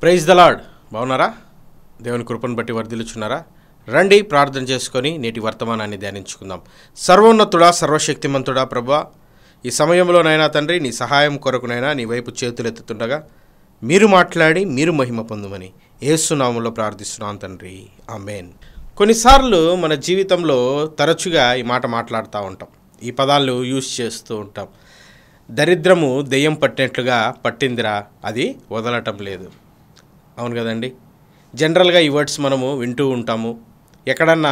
Praise the lord. బాగున్నారా? దేవుని కృపను బట్టి వర్ధిల్లుచున్నారా? రండి ప్రార్థన చేసుకొని నేటి వర్తమానాన్ని ధ్యానించుకుందాం. సర్వోన్నతుడా, సర్వశక్తిమంతుడా ప్రభువా, ఈ సమయంలోనైనా తండ్రి నీ సహాయం కొరకునైనా నీ వైపు చేతులెత్తుతుండగా మీరు మాట్లాడి మీరు మహిమ పొందుమని యేసు నామములో ప్రార్థిస్తున్నాను తండ్రి, ఆమేన్. కొన్నిసార్లు మన జీవితంలో తరచుగా ఈ మాట మాట్లాడుతూ ఉంటాం, ఈ పదాలు యూజ్ చేస్తూ ఉంటాం. దరిద్రము దెయ్యం పట్టినట్లుగా పట్టిందిరా, అది వదలటం లేదు. అవును కదండి. జనరల్గా ఈ వర్డ్స్ మనము వింటూ ఉంటాము. ఎక్కడన్నా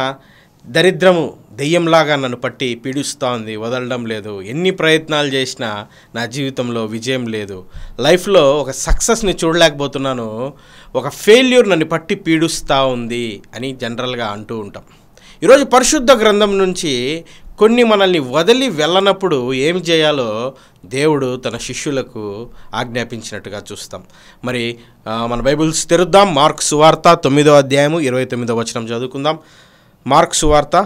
దరిద్రము దెయ్యంలాగా నన్ను పట్టి పీడిస్తూ ఉంది, వదలడం లేదు, ఎన్ని ప్రయత్నాలు చేసినా నా జీవితంలో విజయం లేదు, లైఫ్లో ఒక సక్సెస్ని చూడలేకపోతున్నాను, ఒక ఫెయిల్యూర్ నన్ను పట్టి పీడిస్తూ ఉంది అని జనరల్గా అంటూ ఉంటాం. ఈరోజు పరిశుద్ధ గ్రంథం నుంచి కొన్ని మనల్ని వదిలి వెళ్ళనప్పుడు ఏం చేయాలో దేవుడు తన శిష్యులకు ఆజ్ఞాపించినట్టుగా చూస్తాం. మరి మన బైబిల్స్ తెరుద్దాం. మార్క్ సువార్త 9వ అధ్యాయము 29వ వచనం చదువుకుందాం. మార్క్ సువార్త,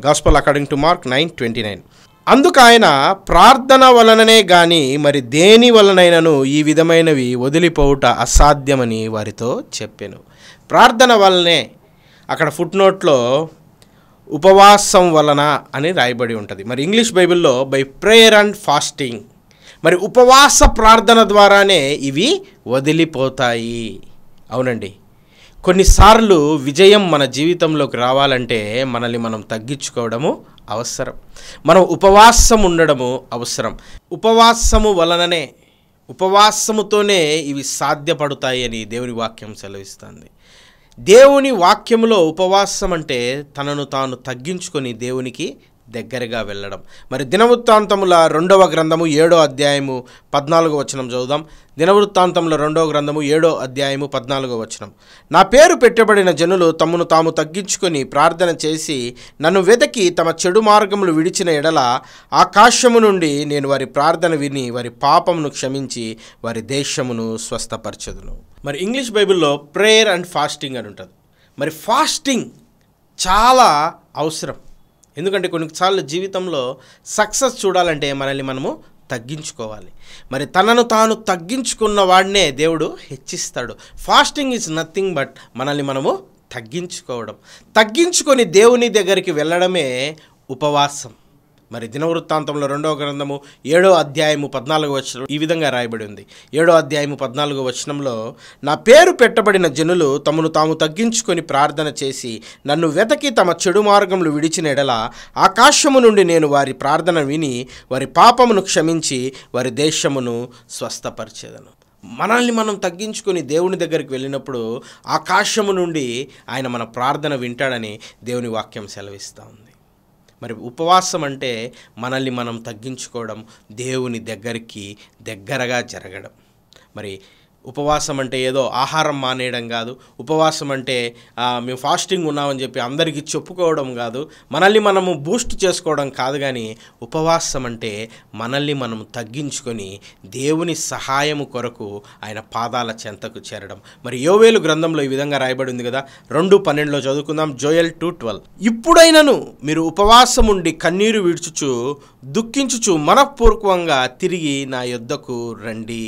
గాస్పల్ అకార్డింగ్ టు మార్క్ 9:29. అందుకు ఆయన, ప్రార్థన వలననే గాని మరి దేని వలనైనను ఈ విధమైనవి వదిలిపోవుట అసాధ్యమని వారితో చెప్పాను. ప్రార్థన వలనే, అక్కడ ఫుట్ నోట్లో ఉపవాసం వలన అని రాయబడి ఉంటుంది. మరి ఇంగ్లీష్ బైబిల్లో బై ప్రేయర్ అండ్ ఫాస్టింగ్. మరి ఉపవాస ప్రార్థన ద్వారానే ఇవి వదిలిపోతాయి. అవునండి. కొన్నిసార్లు విజయం మన జీవితంలోకి రావాలంటే మనల్ని మనం తగ్గించుకోవడము అవసరం, మనం ఉపవాసం ఉండడము అవసరం. ఉపవాసము వలననే, ఉపవాసముతోనే ఇవి సాధ్యపడతాయి అని దేవుని వాక్యం సెలవిస్తుంది. దేవుని వాక్యములో ఉపవాసం అంటే తనను తాను తగ్గించుకొని దేవునికి దగ్గరగా వెళ్ళడం. మరి దినవృత్తాంతముల 2వ గ్రంథము 7వ అధ్యాయము 14వ వచనం చదువుదాం. దినవృత్తాంతముల 2వ గ్రంథము 7వ అధ్యాయము 14వ వచనం. నా పేరు పెట్టబడిన జనులు తమను తాము తగ్గించుకొని ప్రార్థన చేసి నన్ను వెతికి తమ చెడు మార్గములు విడిచిన ఎడల ఆకాశము నుండి నేను వారి ప్రార్థన విని వారి పాపమును క్షమించి వారి దేశమును స్వస్థపరచెదను. మరి ఇంగ్లీష్ బైబిల్లో ప్రేయర్ అండ్ ఫాస్టింగ్ అని ఉంటుంది. మరి ఫాస్టింగ్ చాలా అవసరం. ఎందుకంటే కొన్నిసార్లు జీవితంలో సక్సెస్ చూడాలంటే మనల్ని మనము తగ్గించుకోవాలి. మరి తనను తాను తగ్గించుకున్న వాడినే దేవుడు హెచ్చిస్తాడు. ఫాస్టింగ్ ఈజ్ నథింగ్ బట్ మనల్ని మనము తగ్గించుకోవడం. తగ్గించుకొని దేవుని దగ్గరికి వెళ్ళడమే ఉపవాసం. మరి దినవృత్తాంతంలో 2వ గ్రంథము 7వ అధ్యాయము 14వ వచనం ఈ విధంగా రాయబడి ఉంది. 7వ అధ్యాయము 14వ వచనంలో, నా పేరు పెట్టబడిన జనులు తమను తాము తగ్గించుకొని ప్రార్థన చేసి నన్ను వెతకి తమ చెడు మార్గములు విడిచిన ఎడల ఆకాశము నుండి నేను వారి ప్రార్థన విని వారి పాపమును క్షమించి వారి దేశమును స్వస్థపరిచెదను. మనల్ని మనం తగ్గించుకొని దేవుని దగ్గరికి వెళ్ళినప్పుడు ఆకాశము నుండి ఆయన మన ప్రార్థన వింటాడని దేవుని వాక్యం సెలవిస్తూ ఉంది. మరి ఉపవాసం అంటే మనల్ని మనం తగ్గించుకోవడం, దేవుని దగ్గరగా జరగడం. మరి ఉపవాసం అంటే ఏదో ఆహారం మానేయడం కాదు. ఉపవాసం అంటే మేము ఫాస్టింగ్ ఉన్నామని చెప్పి అందరికీ చెప్పుకోవడం కాదు. మనల్ని మనము బూస్ట్ చేసుకోవడం కాదు. కానీ ఉపవాసం అంటే మనల్ని మనం తగ్గించుకొని దేవుని సహాయము కొరకు ఆయన పాదాల చెంతకు చేరడం. మరి యోవేలు గ్రంథంలో ఈ విధంగా రాయబడి ఉంది కదా, 2:12 చదువుకుందాం. జోయల్ 2:12. ఇప్పుడైనను మీరు ఉపవాసం ఉండి కన్నీరు విడుచుచు దుఃఖించుచు మనఃపూర్వకంగా తిరిగి నా యొద్దకు రండి.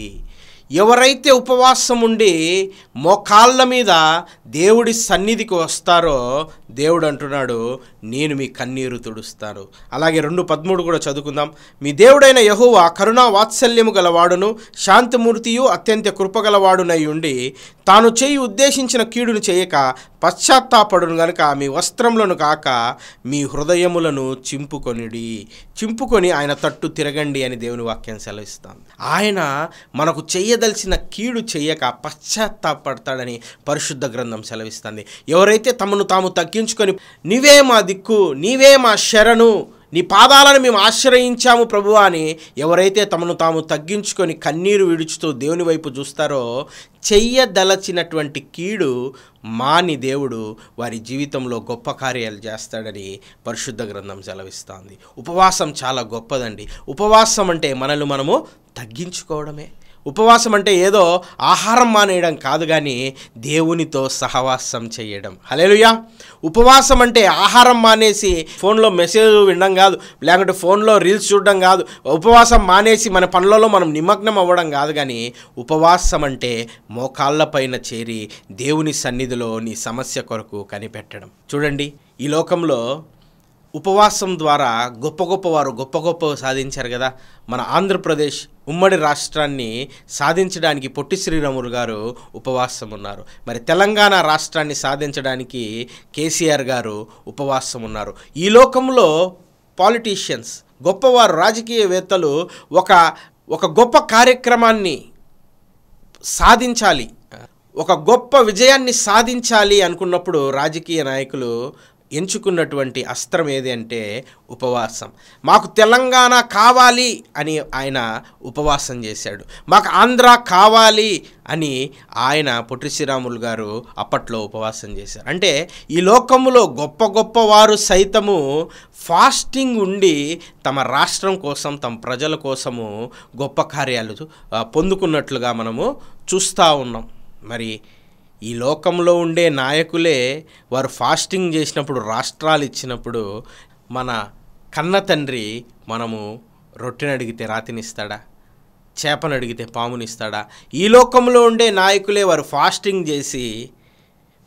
ఎవరైతే ఉపవాసం ఉండి మోకాళ్ళ మీద దేవుడి సన్నిధికి వస్తారో దేవుడు అంటున్నాడు, నేను మీ కన్నీరు తుడుస్తాను. అలాగే 2:13 కూడా చదువుకుందాం. మీ దేవుడైన యెహోవా కరుణా వాత్సల్యము గలవాడును శాంతిమూర్తియు అత్యంత కృపగలవాడునై ఉండి తాను చేయి ఉద్దేశించిన కీడును చేయక పశ్చాత్తాపడును గనుక మీ వస్త్రములను కాక మీ హృదయములను చింపుకొని ఆయన తట్టు తిరగండి అని దేవుని వాక్యం సెలవిస్తాం. ఆయన మనకు చేయదలిచిన కీడు చేయక పశ్చాత్తాపడతాడని పరిశుద్ధ గ్రంథం సెలవిస్తుంది. ఎవరైతే తమను తాము తగ్గించుకొని నీవే మా దిక్కు, నీవే మా శరణు, నీ పాదాలను మేము ఆశ్రయించాము ప్రభువా అని ఎవరైతే తమను తాము తగ్గించుకొని కన్నీరు విడుచుతూ దేవుని వైపు చూస్తారో చెయ్యదలచినటువంటి కీడు మాని దేవుడు వారి జీవితంలో గొప్ప కార్యాలు చేస్తాడని పరిశుద్ధ గ్రంథం సెలవిస్తుంది. ఉపవాసం చాలా గొప్పదండి. ఉపవాసం అంటే మనల్ని మనము తగ్గించుకోవడమే. ఉపవాసం అంటే ఏదో ఆహారం మానేయడం కాదు, కానీ దేవునితో సహవాసం చేయడం. హల్లెలూయా. ఉపవాసం అంటే ఆహారం మానేసి ఫోన్లో మెసేజ్ వినడం కాదు, లేకుంటే ఫోన్లో రీల్స్ చూడడం కాదు. ఉపవాసం మానేసి మన పనులలో మనం నిమగ్నం అవ్వడం కాదు, కానీ ఉపవాసం అంటే మోకాళ్ళ పైన చేరి దేవుని సన్నిధిలో నీ సమస్య కొరకు కనిపెట్టడం. చూడండి, ఈ లోకంలో ఉపవాసం ద్వారా గొప్పవారు గొప్ప సాధించారు కదా. మన ఆంధ్రప్రదేశ్ ఉమ్మడి రాష్ట్రాన్ని సాధించడానికి పొట్టి శ్రీరాములు గారు ఉపవాసం ఉన్నారు. మరి తెలంగాణ రాష్ట్రాన్ని సాధించడానికి కేసీఆర్ గారు ఉపవాసం ఉన్నారు. ఈ లోకంలో పాలిటీషియన్స్, గొప్పవారు, రాజకీయవేత్తలు ఒక గొప్ప కార్యక్రమాన్ని సాధించాలి, ఒక గొప్ప విజయాన్ని సాధించాలి అనుకున్నప్పుడు రాజకీయ నాయకులు ఎంచుకున్నటువంటి అస్త్రం ఏది అంటే ఉపవాసం. మాకు తెలంగాణ కావాలి అని ఆయన ఉపవాసం చేశాడు. మాకు ఆంధ్ర కావాలి అని ఆయన పొట్టి శ్రీరాములు గారు అప్పట్లో ఉపవాసం చేశారు. అంటే ఈ లోకంలో గొప్ప వారు సైతము ఫాస్టింగ్ ఉండి తమ రాష్ట్రం కోసం, తమ ప్రజల కోసము గొప్ప కార్యాలు పొందుకున్నట్లుగా మనము చూస్తూ ఉన్నాం. మరి ఈ లోకంలో ఉండే నాయకులే వారు ఫాస్టింగ్ చేసినప్పుడు, రాష్ట్రాలు ఇచ్చినప్పుడు, మన కన్న తండ్రి మనము రొట్టెని అడిగితే రాతినిస్తాడా, చేపను అడిగితే పామునిస్తాడా? ఈ లోకంలో ఉండే నాయకులే వారు ఫాస్టింగ్ చేసి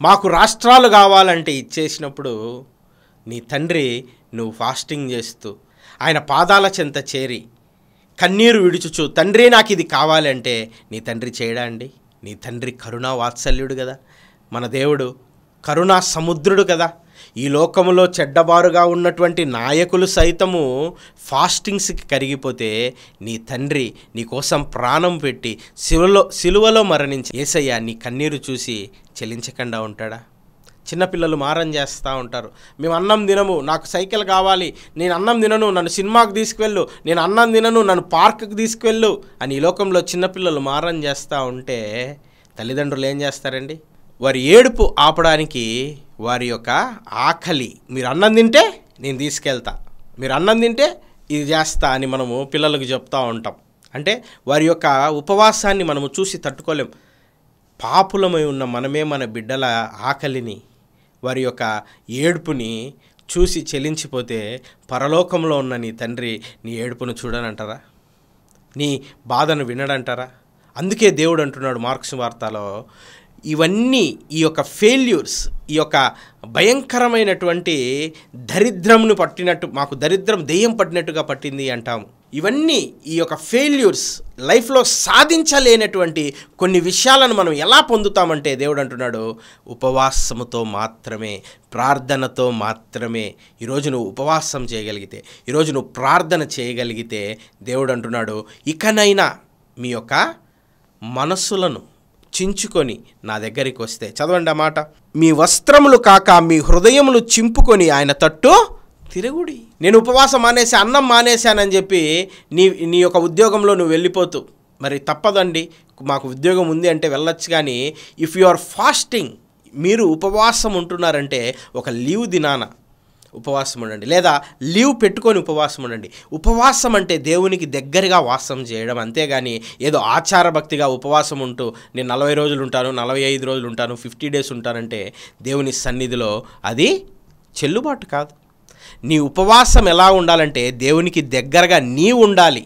మాకు రాష్ట్రాలు కావాలంటే ఇచ్చేసినప్పుడు, నీ తండ్రి నువ్వు ఫాస్టింగ్ చేస్తూ ఆయన పాదాల చెంత చేరి కన్నీరు విడుచుచు తండ్రి నాకు ఇది కావాలంటే నీ తండ్రి చేయడా అండి? నీ తండ్రి కరుణా వాత్సల్యుడు కదా. మన దేవుడు కరుణా సముద్రుడు కదా. ఈ లోకంలో చెడ్డబారుగా ఉన్నటువంటి నాయకులు సైతము ఫాస్టింగ్స్కి కరిగిపోతే నీ తండ్రి నీ కోసం ప్రాణం పెట్టి సిలువలో మరణించి యేసయ్య నీ కన్నీరు చూసి చెలించకుండా ఉంటాడా? చిన్నపిల్లలు మారం చేస్తూ ఉంటారు. మేము అన్నం తినము, నాకు సైకిల్ కావాలి, నేను అన్నం తినను, నన్ను సినిమాకి తీసుకువెళ్ళు, నేను అన్నం తినను, నన్ను పార్కుకి తీసుకువెళ్ళు అని ఈ లోకంలో చిన్నపిల్లలు మారం చేస్తూ ఉంటే తల్లిదండ్రులు ఏం చేస్తారండి? వారి ఏడుపు ఆపడానికి వారి యొక్క ఆకలి, మీరు అన్నం తింటే నేను తీసుకెళ్తా, మీరు అన్నం తింటే ఇది చేస్తా అని మనము పిల్లలకు చెప్తూ ఉంటాం. అంటే వారి యొక్క ఉపవాసాన్ని మనము చూసి తట్టుకోలేం. పాపులమై ఉన్న మనమే మన బిడ్డల ఆకలిని, వారి యొక్క ఏడుపుని చూసి చెలించిపోతే పరలోకంలో ఉన్న నీ తండ్రి నీ ఏడుపును చూడనంటారా? నీ బాధను వినడంటారా? అందుకే దేవుడు అంటున్నాడు మార్క్స్ వార్తలో, ఇవన్నీ ఈ యొక్క ఫెయిల్యూర్స్, ఈ యొక్క భయంకరమైనటువంటి దరిద్రమును పట్టినట్టు, మాకు దరిద్రం దెయ్యం పట్టినట్టుగా పట్టింది అంటాము. ఇవన్నీ ఈ యొక్క ఫెయిల్యూర్స్, లైఫ్లో సాధించలేనటువంటి కొన్ని విషయాలను మనం ఎలా పొందుతామంటే దేవుడు అంటున్నాడు ఉపవాసముతో మాత్రమే, ప్రార్థనతో మాత్రమే. ఈరోజు నువ్వు ఉపవాసం చేయగలిగితే, ఈరోజు నువ్వు ప్రార్థన చేయగలిగితే దేవుడు అంటున్నాడు ఇకనైనా మీ యొక్క మనస్సులను చించుకొని నా దగ్గరికి వస్తే, చదవండి ఆ మాట, మీ వస్త్రములు కాక మీ హృదయములు చింపుకొని ఆయన తట్టు తిరుగుడి. నేను ఉపవాసం మానేసి అన్నం మానేశానని చెప్పి నీ యొక్క ఉద్యోగంలో నువ్వు వెళ్ళిపోతూ, మరి తప్పదండి, మాకు ఉద్యోగం ఉంది అంటే వెళ్ళొచ్చు, కానీ ఇఫ్ యు ఆర్ ఫాస్టింగ్, మీరు ఉపవాసం ఉంటున్నారంటే ఒక లీవ్ దినాన ఉపవాసం ఉండండి, లేదా లీవ్ పెట్టుకొని ఉపవాసం ఉండండి. ఉపవాసం అంటే దేవునికి దగ్గరగా వాసం చేయడం, అంతేగాని ఏదో ఆచారభక్తిగా ఉపవాసం ఉంటూ నేను 40 రోజులు ఉంటాను, 45 రోజులు ఉంటాను, 50 డేస్ ఉంటానంటే దేవుని సన్నిధిలో అది చెల్లుబాటు కాదు. నీ ఉపవాసం ఎలా ఉండాలంటే దేవునికి దగ్గరగా నీవు ఉండాలి.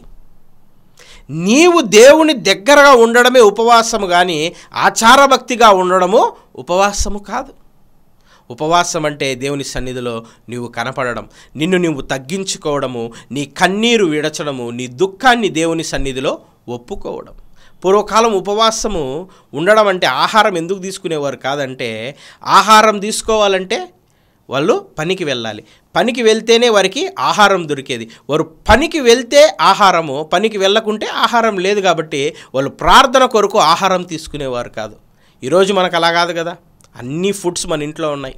నీవు దేవుని దగ్గరగా ఉండడమే ఉపవాసము, కానీ ఆచారభక్తిగా ఉండడము ఉపవాసము కాదు. ఉపవాసం అంటే దేవుని సన్నిధిలో నీవు కనపడడం, నిన్ను నీవు తగ్గించుకోవడము, నీ కన్నీరు విడచడము, నీ దుఃఖాన్ని దేవుని సన్నిధిలో ఒప్పుకోవడం. పూర్వకాలం ఉపవాసము ఉండడం అంటే ఆహారం ఎందుకు తీసుకునేవారు కాదంటే, ఆహారం తీసుకోవాలంటే వాళ్ళు పనికి వెళ్ళాలి, పనికి వెళ్తేనే వారికి ఆహారం దొరికేది. వారు పనికి వెళ్తే ఆహారము, పనికి వెళ్ళకుంటే ఆహారం లేదు. కాబట్టి వాళ్ళు ప్రార్థన కొరకు ఆహారం తీసుకునేవారు కాదు. ఈరోజు మనకు అలా కాదు కదా. అన్ని ఫుడ్స్ మన ఇంట్లో ఉన్నాయి,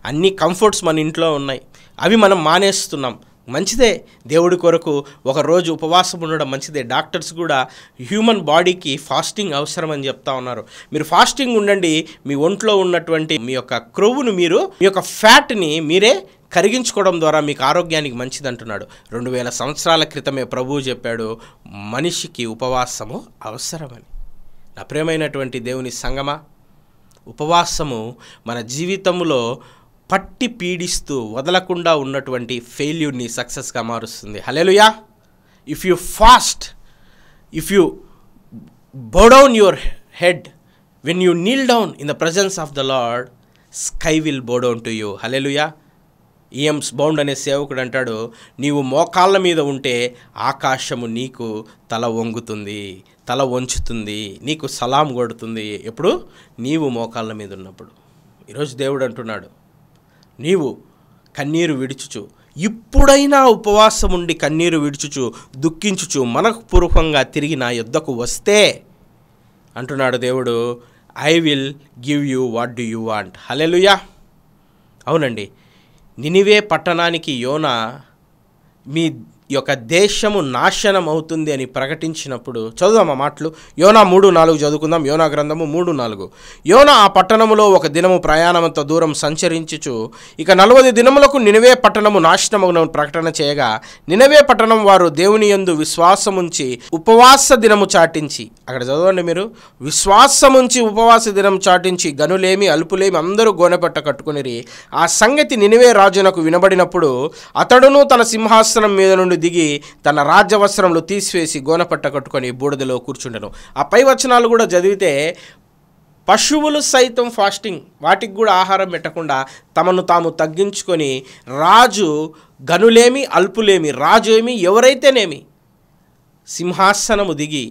అన్ని కంఫర్ట్స్ మన ఇంట్లో ఉన్నాయి, అవి మనం మానేస్తున్నాం. మంచిదే, దేవుడి కొరకు ఒకరోజు ఉపవాసం ఉండడం మంచిదే. డాక్టర్స్ కూడా హ్యూమన్ బాడీకి ఫాస్టింగ్ అవసరం అని చెప్తా ఉన్నారు. మీరు ఫాస్టింగ్ ఉండండి, మీ ఒంట్లో ఉన్నటువంటి మీ యొక్క క్రొవ్వును, మీ యొక్క ఫ్యాట్ని మీరే కరిగించుకోవడం ద్వారా మీకు ఆరోగ్యానికి మంచిది అంటున్నాడు. 2000 సంవత్సరాల క్రితమే ప్రభువు చెప్పాడు, మనిషికి ఉపవాసము అవసరమని. నా ప్రియమైనటువంటి దేవుని సంగమా, ఉపవాసము మన జీవితంలో పట్టి పీడిస్తూ వదలకుండా ఉన్నటువంటి ఫెయిల్యూర్ని సక్సెస్గా మారుస్తుంది. Hallelujah. If you fast, if you bow down your head, when you kneel down in the presence of the Lord, sky will bow down to you. Hallelujah. ఈఎమ్స్ బౌండ్ అనే సేవకుడు అంటాడు, నీవు మోకాళ్ళ మీద ఉంటే ఆకాశము నీకు తల వంగుతుంది, తల వంచుతుంది, నీకు సలాం కొడుతుంది. ఎప్పుడు? నీవు మోకాళ్ళ మీద ఉన్నప్పుడు. ఈరోజు దేవుడు అంటున్నాడు, నీవు కన్నీరు విడుచుచు, ఇప్పుడైనా ఉపవాసం ఉండి కన్నీరు విడుచుచు దుఃఖించుచు మనఃపూర్వకంగా తిరిగి నా యొద్దకు వస్తే అంటున్నాడు దేవుడు, I will give you what do you want. Hallelujah. అవునండి, నినివే పట్టణానికి యోనా మీ యొక్క దేశము నాశనం అవుతుంది అని ప్రకటించినప్పుడు, చదువుదాం ఆ మాటలు. యోనా 3:4 చదువుకుందాం. యోనా గ్రంథము 3:4. యోనా ఆ పట్టణములో ఒక దినము ప్రయాణమంత దూరం సంచరించుచు ఇక 40 దినములకు నినివే పట్టణము నాశనమగునని ప్రకటన చేయగా, నినివే పట్టణం వారు దేవుని యందు విశ్వాసముంచి ఉపవాస దినము చాటించి, అక్కడ చదవండి మీరు, విశ్వాసముంచి ఉపవాస దినం చాటించి గనులేమి అల్పులేమి అందరూ గోనెపట్ట కట్టుకునిరి. ఆ సంగతి నినివే రాజునకు వినబడినప్పుడు అతడును తన సింహాసనం మీద నుండి దిగి తన రాజ్యవస్త్రములు తీసివేసి గోనపట్ట కట్టుకొని బూడిదలో కూర్చుండెను. ఆ పై వచనాలు కూడా చదివితే, పశువులు సైతం ఫాస్టింగ్, వాటికి కూడా ఆహారం పెట్టకుండా తమను తాము తగ్గించుకొని, రాజు గనులేమి అల్పులేమి, రాజు ఏమి ఎవరైతేనేమి, సింహాసనము దిగి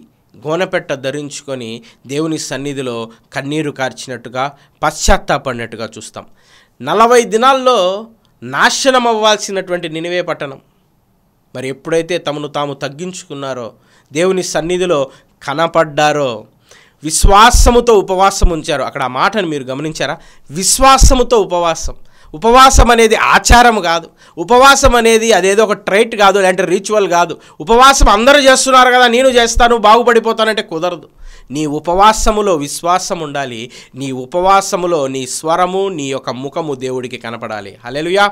గోనపెట్ట ధరించుకొని దేవుని సన్నిధిలో కన్నీరు కార్చినట్టుగా పశ్చాత్తాపడినట్టుగా చూస్తాం. 40 దినాల్లో నాశనం అవ్వాల్సినటువంటి నినివే పట్టణం మరి ఎప్పుడైతే తమను తాము తగ్గించుకున్నారో, దేవుని సన్నిధిలో కనపడ్డారో, విశ్వాసముతో ఉపవాసం ఉంచారో, అక్కడ ఆ మాటను మీరు గమనించారా? విశ్వాసముతో ఉపవాసం. ఉపవాసం అనేది ఆచారం కాదు, ఉపవాసం అనేది అదేదో ఒక ట్రైట్ కాదు, లేదంటే రిచువల్ కాదు. ఉపవాసం అందరూ చేస్తున్నారు కదా, నేను చేస్తాను బాగుపడిపోతానంటే కుదరదు. నీ ఉపవాసములో విశ్వాసం ఉండాలి. నీ ఉపవాసములో నీ స్వరము, నీ యొక్క ముఖము దేవుడికి కనపడాలి. హల్లెలూయా.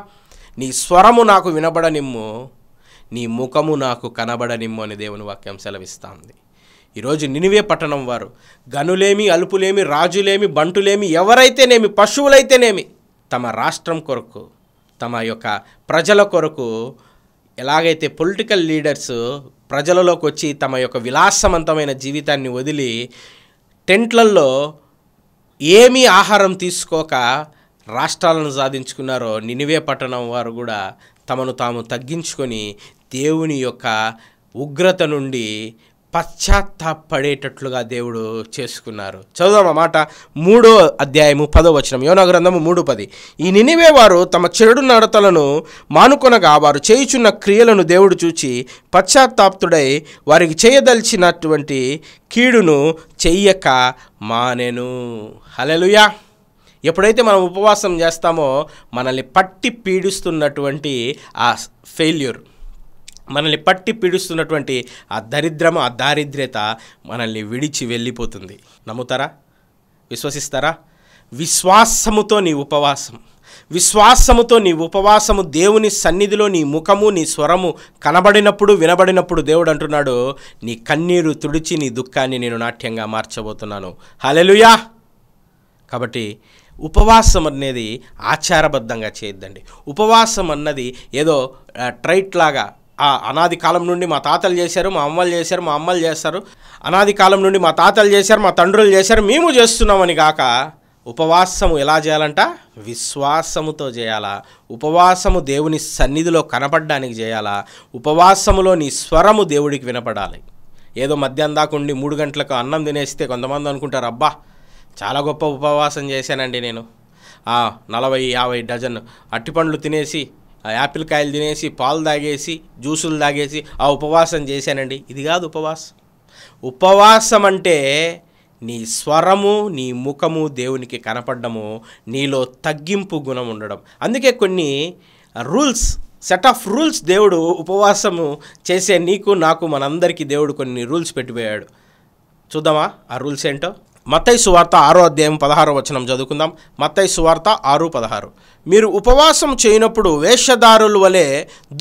నీ స్వరము నాకు వినబడనిమ్ము, నీ ముఖము నాకు కనబడనిమ్ము అని దేవుని వాక్యం సెలవిస్తుంది. ఈరోజు నినివే పట్టణం వారు గనులేమి అల్పులేమి రాజులేమి బంటులేమి ఎవరైతేనేమి పశువులైతేనేమి తమ రాష్ట్రం కొరకు, తమ యొక్క ప్రజల కొరకు, ఎలాగైతే పొలిటికల్ లీడర్స్ ప్రజలలోకి వచ్చి తమ యొక్క విలాసవంతమైన జీవితాన్ని వదిలి టెంట్లలో ఏమీ ఆహారం తీసుకోక రాష్ట్రాలను సాధించుకున్నారో, నినివే పట్టణం వారు కూడా తమను తాము తగ్గించుకొని దేవుని యొక్క ఉగ్రత నుండి పశ్చాత్తాపడేటట్లుగా దేవుడు చేసుకున్నారు. చదువుదాం ఆ మాట. 3వ అధ్యాయము 10వ వచనం. యోనా గ్రంథము 3:10. ఈ నినివే వారు తమ చెడు నడతలను మానుకొనగా వారు చేయుచున్న క్రియలను దేవుడు చూచి పశ్చాత్తాప్తుడై వారికి చేయదలిచినటువంటి కీడును చెయ్యక మానెను. హల్లెలూయా. ఎప్పుడైతే మనం ఉపవాసం చేస్తామో మనల్ని పట్టి పీడిస్తున్నటువంటి ఆ ఫెయిల్యూర్, మనల్ని పట్టి పీడిస్తున్నటువంటి ఆ దరిద్రము, ఆ దారిద్ర్యత మనల్ని విడిచి వెళ్ళిపోతుంది. నమ్ముతారా? విశ్వసిస్తారా? విశ్వాసముతో నీ ఉపవాసం, విశ్వాసముతో నీ ఉపవాసము దేవుని సన్నిధిలో నీ ముఖము, నీ స్వరము కనబడినప్పుడు, వినబడినప్పుడు దేవుడు అంటున్నాడు, నీ కన్నీరు తుడిచి నీ దుఃఖాన్ని నేను నాట్యంగా మార్చబోతున్నాను. హల్లెలూయా. కాబట్టి ఉపవాసం అనేది ఆచారబద్ధంగా చేయొద్దండి. ఉపవాసం అన్నది ఏదో ట్రైట్ లాగా, అనాది కాలం నుండి మా తాతలు చేశారు, మా అమ్మలు చేశారు, మా అమ్మలు చేస్తారు, అనాది కాలం నుండి మా తాతలు చేశారు, మా తండ్రులు చేశారు, మేము చేస్తున్నామని కాక, ఉపవాసము ఎలా చేయాలంట? విశ్వాసముతో చేయాలా. ఉపవాసము దేవుని సన్నిధిలో కనపడడానికి చేయాలా. ఉపవాసములో నీ స్వరము దేవుడికి వినపడాలి. ఏదో మధ్యాహ్నం దాకా ఉండి 3 గంటలకు అన్నం తినేస్తే కొంతమంది అనుకుంటారు, అబ్బా చాలా గొప్ప ఉపవాసం చేశానండి నేను, 40-50 డజన్ అట్టిపండ్లు తినేసి, యాపిల్ కాయలు తినేసి, పాలు తాగేసి, జ్యూసులు తాగేసి ఆ ఉపవాసం చేశానండి. ఇది కాదు ఉపవాసం. ఉపవాసం అంటే నీ స్వరము, నీ ముఖము దేవునికి కనపడము, నీలో తగ్గింపు గుణం ఉండడం. అందుకే కొన్ని రూల్స్, సెట్ ఆఫ్ రూల్స్ దేవుడు ఉపవాసము చేసే నీకు నాకు మనందరికీ దేవుడు కొన్ని రూల్స్ పెట్టిపోయాడు. చూద్దామా ఆ రూల్స్ ఏంటో? మత్తయి సువార్త 6వ అధ్యాయం 16వ వచనం చదువుకుందాం. మత్తయి సువార్త 6:16. మీరు ఉపవాసం చేయనప్పుడు వేషధారుల వలె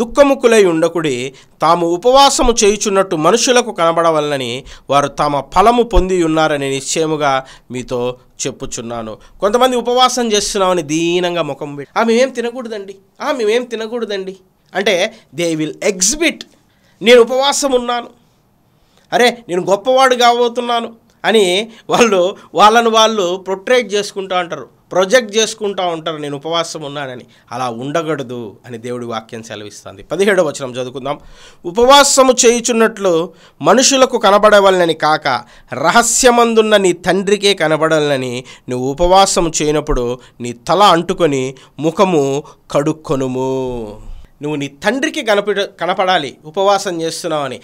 దుఃఖముకులై ఉండకుడి, తాము ఉపవాసము చేయుచున్నట్టు మనుషులకు కనబడవలనని వారు తమ ఫలము పొంది ఉన్నారని నిశ్చయముగా మీతో చెప్పుచున్నాను. కొంతమంది ఉపవాసం చేస్తున్నామని దీనంగా ముఖం పెట్టి మేమేం తినకూడదండి అంటే దే విల్ ఎగ్జిబిట్, నేను ఉపవాసం ఉన్నాను, అరే నేను గొప్పవాడు కాబోతున్నాను అని వాళ్ళను వాళ్ళు ప్రొట్రేట్ చేసుకుంటూ ఉంటారు, ప్రొజెక్ట్ చేసుకుంటూ ఉంటారు, నేను ఉపవాసం ఉన్నానని. అలా ఉండకూడదు అని దేవుడి వాక్యం సెలవిస్తుంది. 17వ వచనం చదువుకుందాం. ఉపవాసము చేయుచున్నట్లు మనుషులకు కనబడవలనని కాక రహస్యమందున్న నీ తండ్రికే కనబడాలని నువ్వు ఉపవాసము చేయనప్పుడు నీ తల అంటుకొని ముఖము కడుక్కొనుము. నువ్వు నీ తండ్రికి కనపడాలి ఉపవాసం చేస్తున్నావని.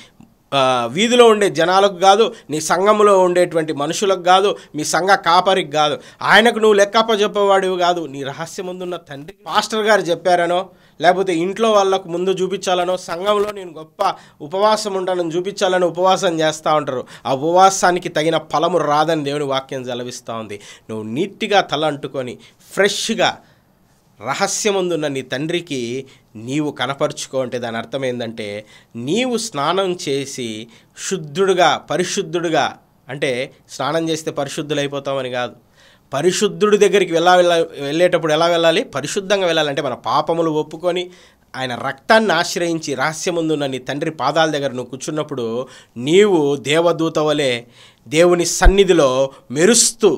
వీధిలో ఉండే జనాలకు కాదు, నీ సంఘంలో ఉండేటువంటి మనుషులకు కాదు, మీ సంఘ కాపరికి కాదు, ఆయనకు నువ్వు లెక్కప్ప చెప్పేవాడివి కాదు, నీ రహస్యం ముందున్న తండ్రి. పాస్టర్ గారు చెప్పారనో లేకపోతే ఇంట్లో వాళ్ళకు ముందు చూపించాలనో, సంఘంలో నేను గొప్ప ఉపవాసం ఉంటానని చూపించాలని ఉపవాసం చేస్తూ ఉంటారు. ఆ ఉపవాసానికి తగిన ఫలము రాదని దేవుని వాక్యం సెలవిస్తూ ఉంది. నువ్వు నీట్గా తల అంటుకొని ఫ్రెష్గా రహస్యముందున్న నీ తండ్రికి నీవు కనపరుచుకో అంటే దాని అర్థం ఏంటంటే నీవు స్నానం చేసి పరిశుద్ధుడుగా అంటే స్నానం చేస్తే పరిశుద్ధులైపోతామని కాదు, పరిశుద్ధుడి దగ్గరికి వెళ్ళేటప్పుడు ఎలా వెళ్ళాలి? పరిశుద్ధంగా వెళ్ళాలంటే మన పాపములు ఒప్పుకొని ఆయన రక్తాన్ని ఆశ్రయించి రహస్యముందున్న నీ తండ్రి పాదాల దగ్గర నువ్వు కూర్చున్నప్పుడు నీవు దేవదూత వలె దేవుని సన్నిధిలో మెరుస్తూ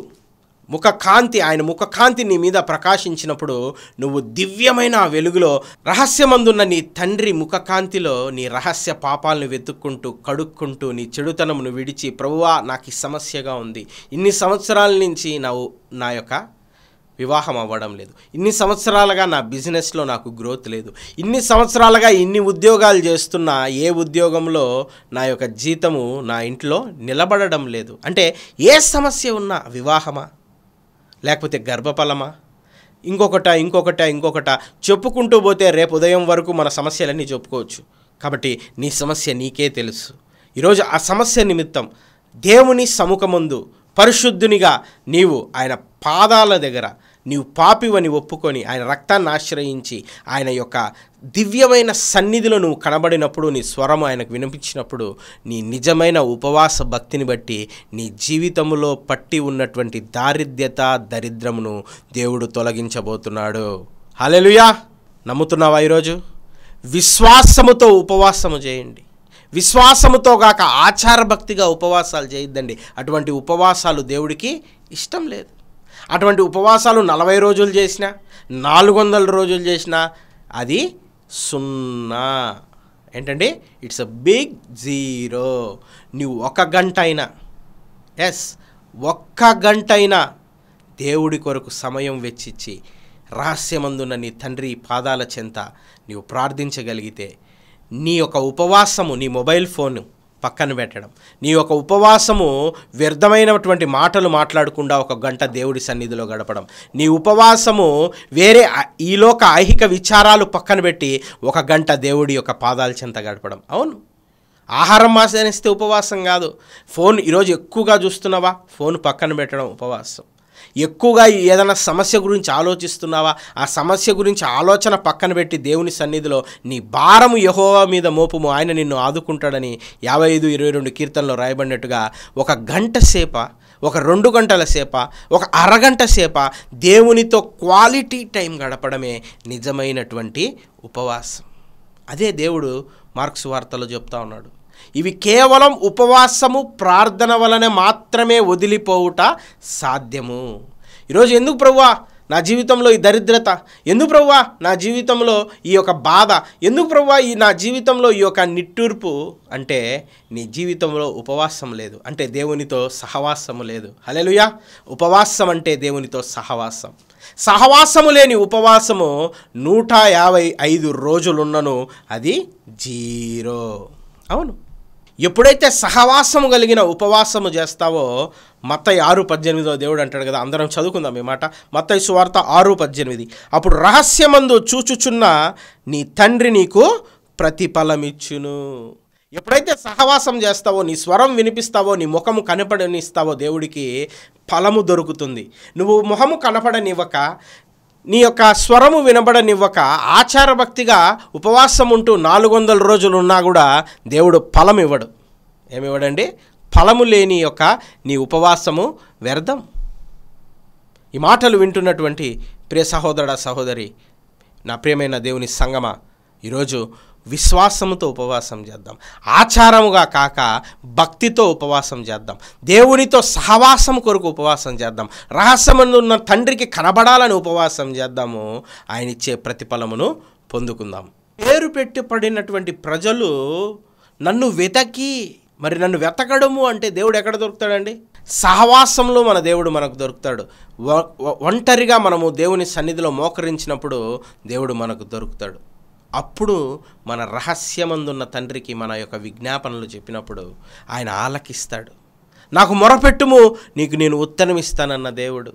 ఆయన ముఖకాంతి నీ మీద ప్రకాశించినప్పుడు నువ్వు దివ్యమైన ఆ వెలుగులో రహస్యమందున్న నీ తండ్రి ముఖకాంతిలో నీ రహస్య పాపాలను వెతుక్కుంటూ కడుక్కుంటూ నీ చెడుతనమును విడిచి, ప్రభువా నాకు ఈ సమస్యగా ఉంది, ఇన్ని సంవత్సరాల నుంచి నా యొక్క వివాహం అవ్వడం లేదు, ఇన్ని సంవత్సరాలుగా నా బిజినెస్లో నాకు గ్రోత్ లేదు, ఇన్ని సంవత్సరాలుగా ఇన్ని ఉద్యోగాలు చేస్తున్నా ఏ ఉద్యోగంలో నా యొక్క జీతము నా ఇంట్లో నిలబడడం లేదు అంటే ఏ సమస్య ఉన్నా, వివాహమా లేకపోతే గర్భఫలమా ఇంకొకట చెప్పుకుంటూ పోతే రేపు ఉదయం వరకు మన సమస్యలన్నీ చెప్పుకోవచ్చు. కాబట్టి నీ సమస్య నీకే తెలుసు. ఈరోజు ఆ సమస్య నిమిత్తం దేవుని సముఖమందు పరిశుద్ధునిగా నీవు ఆయన పాదాల దగ్గర నీవు పాపివని ఒప్పుకొని ఆయన రక్తాన్ని ఆశ్రయించి ఆయన యొక్క దివ్యమైన సన్నిధిలో నువ్వు కనబడినప్పుడు, నీ స్వరం ఆయనకు వినిపించినప్పుడు నీ నిజమైన ఉపవాస భక్తిని బట్టి నీ జీవితంలో పట్టి ఉన్నటువంటి దరిద్రమును దేవుడు తొలగించబోతున్నాడు. హల్లెలూయా! నమ్ముతున్నావా? ఈరోజు విశ్వాసముతో ఉపవాసము చేయండి. విశ్వాసముతో గాక ఆచారభక్తిగా ఉపవాసాలు చేయొద్దండి. అటువంటి ఉపవాసాలు దేవుడికి ఇష్టం లేదు. అటువంటి ఉపవాసాలు 40 రోజులు చేసినా 400 రోజులు చేసినా అది సున్నా. ఏంటండి? It's a big zero. నువ్వు 1 గంట అయినా, ఒక్క గంట అయినా దేవుడి కొరకు సమయం వెచ్చిచ్చి రహస్యమందున్న నీ తండ్రి పాదాల చెంత నీవు ప్రార్థించగలిగితే నీ యొక్క ఉపవాసము, నీ మొబైల్ ఫోన్ పక్కన పెట్టడం, నీ యొక్క ఉపవాసము వ్యర్థమైనటువంటి మాటలు మాట్లాడకుండా 1 గంట దేవుడి సన్నిధిలో గడపడం, నీ ఉపవాసము వేరే ఈలోక ఐహిక విచారాలు పక్కన పెట్టి 1 గంట దేవుడి యొక్క పాదాల చెంత గడపడం. అవును, ఆహారం మానేస్తే ఉపవాసం కాదు. ఫోన్ ఈరోజు ఎక్కువగా చూస్తున్నావా? ఫోన్ పక్కన పెట్టడం ఉపవాసం. ఎక్కువగా ఏదైనా సమస్య గురించి ఆలోచిస్తున్నావా? ఆ సమస్య గురించి ఆలోచన పక్కన పెట్టి దేవుని సన్నిధిలో నీ భారము యెహోవా మీద మోపుము, ఆయన నిన్ను ఆదుకుంటాడని 55:22 కీర్తనలో రాయబడినట్టుగా 1 గంట సేప, 2 గంటల సేప, 1 అరగంట సేప దేవునితో క్వాలిటీ టైం గడపడమే నిజమైనటువంటి ఉపవాసం. అదే దేవుడు మార్క్స్ వార్తలో చెప్తా ఉన్నాడు. ఇవి కేవలం ఉపవాసము ప్రార్థన వలన మాత్రమే వదిలిపోవుట సాధ్యము. ఈరోజు ఎందుకు ప్రభువా నా జీవితంలో ఈ దరిద్రత, ఎందుకు ప్రభువా నా జీవితంలో ఈ యొక్క బాధ, ఎందుకు ప్రభువా నా జీవితంలో ఈ యొక్క నిట్టూర్పు అంటే నీ జీవితంలో ఉపవాసం లేదు, అంటే దేవునితో సహవాసము లేదు. హల్లెలూయా! ఉపవాసం అంటే దేవునితో సహవాసం. సహవాసము లేని ఉపవాసము 155 రోజులున్నను అది జీరో. అవును, ఎప్పుడైతే సహవాసము కలిగిన ఉపవాసము చేస్తావో మత్తయి 6:18 దేవుడు అంటాడు కదా, అందరం చదువుకుందాం ఈ మాట. మత్తయి సువార్త 6:18. అప్పుడు రహస్యమందు చూచుచున్న నీ తండ్రి నీకు ప్రతిఫలమిచ్చును. ఎప్పుడైతే సహవాసం చేస్తావో, నీ స్వరం వినిపిస్తావో, నీ ముఖము కనపడనిస్తావో దేవుడికి ఫలము దొరుకుతుంది. నువ్వు ముఖము కనపడనివ్వక, నీ యొక్క స్వరము వినబడనివ్వక, ఆచారభక్తిగా ఉపవాసం ఉంటూ 400 రోజులు ఉన్నా కూడా దేవుడు ఫలం ఇవ్వడు. ఏమివ్వడండి? ఫలము లేని యొక్క నీ ఉపవాసము వ్యర్థం. ఈ మాటలు వింటున్నటువంటి ప్రియ సహోదరుడా, సహోదరి, నా ప్రియమైన దేవుని సంగమా, ఈరోజు విశ్వాసముతో ఉపవాసం చేద్దాం. ఆచారముగా కాక భక్తితో ఉపవాసం చేద్దాం. దేవునితో సహవాసం కొరకు ఉపవాసం చేద్దాం. రహస్యమందు ఉన్న తండ్రికి కనబడాలని ఉపవాసం చేద్దాము. ఆయన ఇచ్చే ప్రతిఫలమును పొందుకుందాం. పేరు పెట్టబడినటువంటి ప్రజలు నన్ను వెతకి, మరి నన్ను వెతకడము అంటే దేవుడు ఎక్కడ దొరుకుతాడండి? సహవాసంలో మన దేవుడు మనకు దొరుకుతాడు. ఒంటరిగా మనము దేవుని సన్నిధిలో మోకరించినప్పుడు దేవుడు మనకు దొరుకుతాడు. అప్పుడు మన రహస్యమందున్న తండ్రికి మన యొక్క విజ్ఞాపనలు చెప్పినప్పుడు ఆయన ఆలకిస్తాడు. నాకు మొరపెట్టుము, నీకు నేను ఉత్తరం ఇస్తానన్న దేవుడు.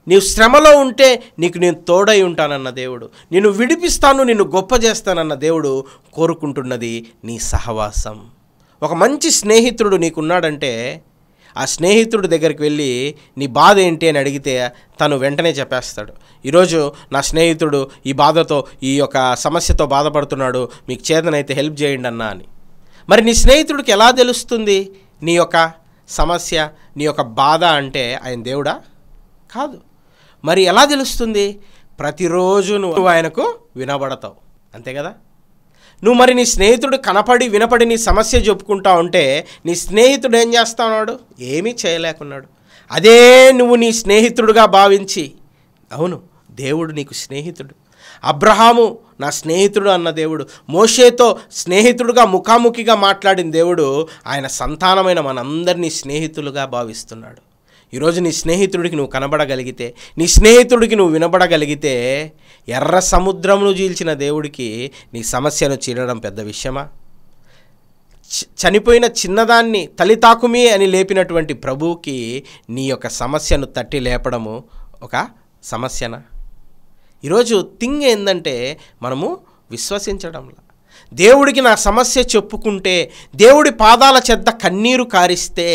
నీవు శ్రమలో ఉంటే నీకు నేను తోడై ఉంటానన్న దేవుడు. నిన్ను విడిపిస్తాను, నిన్ను గొప్ప చేస్తానన్న దేవుడు కోరుకుంటున్నది నీ సహవాసం. ఒక మంచి స్నేహితుడు నీకున్నాడంటే ఆ స్నేహితుడి దగ్గరికి వెళ్ళి నీ బాధ ఏంటి అని అడిగితే తను వెంటనే చెప్పేస్తాడు. ఈరోజు నా స్నేహితుడు ఈ బాధతో, ఈ యొక్క సమస్యతో బాధపడుతున్నాడు, మీకు చేతనైతే హెల్ప్ చేయండి అన్నా అని. మరి నీ స్నేహితుడికి ఎలా తెలుస్తుంది నీ యొక్క సమస్య, నీ యొక్క బాధ? అంటే ఆయన దేవుడా? కాదు. మరి ఎలా తెలుస్తుంది? ప్రతిరోజు నువ్వు ఆయనకు వినబడతావు, అంతే కదా? నువ్వు మరి నీ స్నేహితుడు కనపడి వినపడి నీ సమస్య చెప్పుకుంటా ఉంటే నీ స్నేహితుడు ఏం చేస్తా ఉన్నాడు? ఏమీ చేయలేకున్నాడు. అదే నువ్వు నీ స్నేహితుడుగా భావించి, అవును దేవుడు నీకు స్నేహితుడు, అబ్రహాము నా స్నేహితుడు అన్న దేవుడు, మోషేతో స్నేహితుడుగా ముఖాముఖిగా మాట్లాడిన దేవుడు ఆయన సంతానమైన మనందరినీ స్నేహితులుగా భావిస్తున్నాడు. ఈరోజు నీ స్నేహితుడికి నువ్వు కనబడగలిగితే, నీ స్నేహితుడికి నువ్వు వినబడగలిగితే, ఎర్ర సముద్రమును చీల్చిన దేవుడికి నీ సమస్యను చీలడం పెద్ద విషయమా? చనిపోయిన చిన్నదాన్ని తలితాకుమి అని లేపినటువంటి ప్రభువుకి నీ యొక్క సమస్యను తట్టి లేపడము ఒక సమస్యనా? ఈరోజు థింగ్ ఏంటంటే మనము విశ్వసించడంలా. దేవుడికి నా సమస్య చెప్పుకుంటే, దేవుడి పాదాల చెద్ద కన్నీరు కారిస్తే,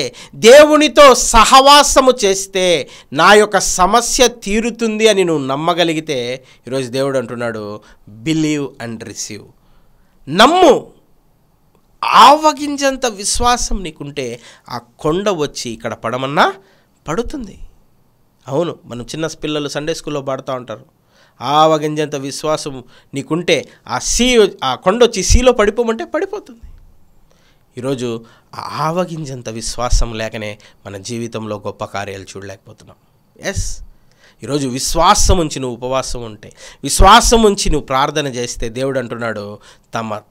దేవునితో సహవాసము చేస్తే నా యొక్క సమస్య తీరుతుంది అని నువ్వు నమ్మగలిగితే, ఈరోజు దేవుడు అంటున్నాడు బిలీవ్ అండ్ రిసీవ్. నమ్ము. ఆవగింజంత విశ్వాసం నీకుంటే ఆ కొండ వచ్చి ఇక్కడ పడమన్నా పడుతుంది. అవును, మనం చిన్న పిల్లలు సండే స్కూల్లో పాడుతూ ఉంటారు, ఆవగింజంత విశ్వాసం నీకుంటే ఆ కొండ వచ్చి సీలో పడిపోమంటే పడిపోతుంది. ఈరోజు ఆ ఆవగింజంత విశ్వాసం లేకనే మన జీవితంలో గొప్ప కార్యాలు చూడలేకపోతున్నాం. ఈరోజు విశ్వాసం ఉంచి నువ్వు ఉపవాసం ఉంటే, విశ్వాసం ఉంచి నువ్వు ప్రార్థన చేస్తే దేవుడు అంటున్నాడు, తమ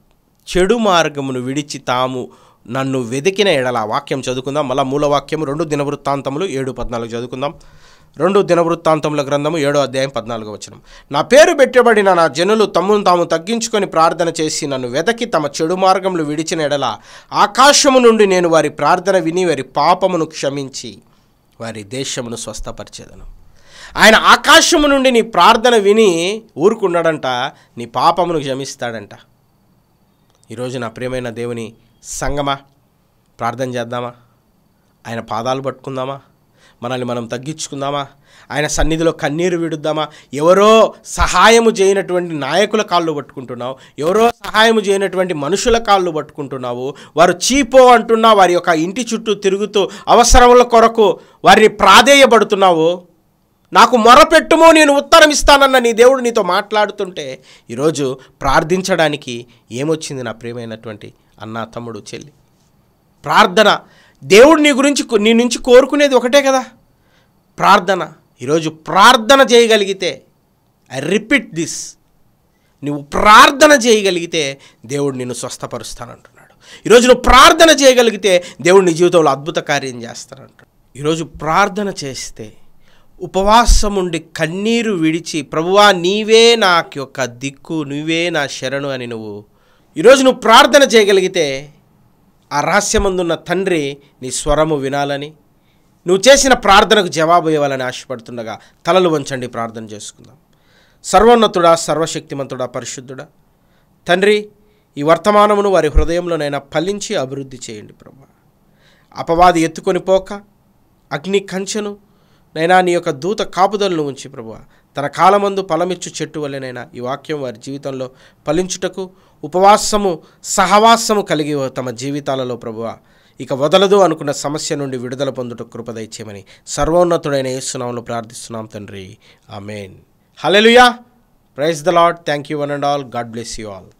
చెడు మార్గమును విడిచి తాము నన్ను వెతికిన ఎడల. వాక్యం చదువుకుందాం. మళ్ళీ మూలవాక్యం 2 దినవృత్తాంతములు 7:14 చదువుకుందాం. 2 దినవృత్తాంతముల గ్రంథము 7వ అధ్యాయం 14వ వచనం. నా పేరు పెట్టబడిన నా జనులు తమను తాము తగ్గించుకొని ప్రార్థన చేసి నన్ను వెతకి తమ చెడు మార్గములు విడిచిన ఎడల ఆకాశము నుండి నేను వారి ప్రార్థన విని వారి పాపమును క్షమించి వారి దేశమును స్వస్థపరిచేదను. ఆయన ఆకాశము నుండి నీ ప్రార్థన విని ఊరుకున్నాడంట, నీ పాపమును క్షమిస్తాడంట. ఈరోజు నా ప్రియమైన దేవుని సంగమా, ప్రార్థన చేద్దామా? ఆయన పాదాలు పట్టుకుందామా? మనల్ని మనం తగ్గించుకుందామా? ఆయన సన్నిధిలో కన్నీరు విడుద్దామా? ఎవరో సహాయము చేయనటువంటి నాయకుల కాళ్ళు పట్టుకుంటున్నావు, ఎవరో సహాయము చేయనటువంటి మనుషుల కాళ్ళు పట్టుకుంటున్నావు. వారు చీపో అంటున్నా వారి యొక్క ఇంటి చుట్టూ తిరుగుతూ అవసరముల కొరకు వారిని ప్రాధేయపడుతున్నావు. నాకు మొరపెట్టుమో నేను ఉత్తరం ఇస్తానన్న నీ దేవుడు నీతో మాట్లాడుతుంటే ఈరోజు ప్రార్థించడానికి ఏమొచ్చింది నా ప్రియమైనటువంటి అన్న, తమ్ముడు, చెల్లి? ప్రార్థన. దేవుడు నీ నుంచి కోరుకునేది ఒకటే కదా, ప్రార్థన. ఈరోజు ప్రార్థన చేయగలిగితే, ఐ రిపీట్ దిస్, నువ్వు ప్రార్థన చేయగలిగితే దేవుడు నిన్ను స్వస్థపరుస్తానంటున్నాడు. ఈరోజు నువ్వు ప్రార్థన చేయగలిగితే దేవుడు నీ జీవితంలో అద్భుత కార్యం చేస్తానంటాడు. ఈరోజు ప్రార్థన చేస్తే, ఉపవాసం ఉండి కన్నీరు విడిచి, ప్రభువా నీవే నాకు యొక్క దిక్కు, నువ్వే నా శరణు అని ఈరోజు నువ్వు ప్రార్థన చేయగలిగితే, ఆ రహస్యమందున్న తండ్రి నీ స్వరము వినాలని, నువ్వు చేసిన ప్రార్థనకు జవాబు ఇవ్వాలని ఆశపడుతుండగా తలలు వంచండి, ప్రార్థన చేసుకుందాం. సర్వోన్నతుడా, సర్వశక్తిమంతుడా, పరిశుద్ధుడా తండ్రి, ఈ వర్తమానమును వారి హృదయంలోనైనా ఫలించి అభివృద్ధి చేయండి ప్రభువా. అపవాది ఎత్తుకొని పోక అగ్ని కంచెను నైనా నీ యొక్క దూత కాపుదలను ఉంచి ప్రభువా, తన కాలమందు ఫలమిచ్చు చెట్టు వల్లనైనా ఈ వాక్యం వారి జీవితంలో ఫలించుటకు ఉపవాసము సహవాసము కలిగి తమ జీవితాలలో ప్రభువా ఇక వదలదు అనుకున్న సమస్య నుండి విడుదల పొందుటకు కృప దయచేయమని సర్వోన్నతుడైన యేసు నామములో ప్రార్థిస్తున్నాం తండ్రి. Amen. Hallelujah. Praise the Lord. Thank you one and all. God bless you all.